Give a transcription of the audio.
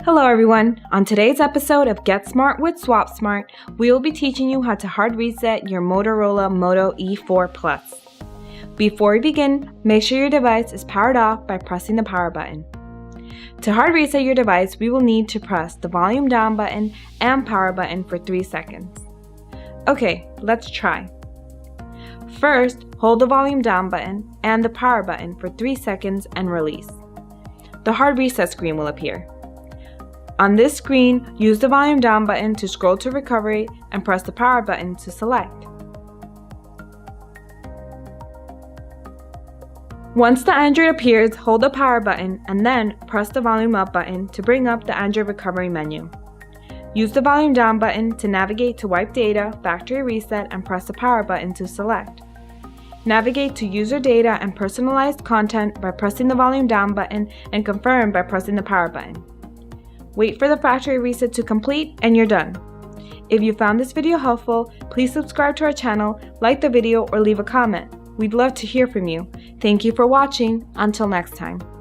Hello everyone! On today's episode of Get Smart with Swap Smart, we will be teaching you how to hard reset your Motorola Moto E4 Plus. Before we begin, make sure your device is powered off by pressing the power button. To hard reset your device, we will need to press the volume down button and power button for 3 seconds. Okay, let's try. First, hold the volume down button and the power button for 3 seconds and release. The hard reset screen will appear. On this screen, use the volume down button to scroll to recovery and press the power button to select. Once the Android appears, hold the power button and then press the volume up button to bring up the Android recovery menu. Use the volume down button to navigate to wipe data, factory reset, and press the power button to select. Navigate to user data and personalized content by pressing the volume down button and confirm by pressing the power button. Wait for the factory reset to complete and you're done. If you found this video helpful, please subscribe to our channel, like the video, or leave a comment. We'd love to hear from you. Thank you for watching. Until next time.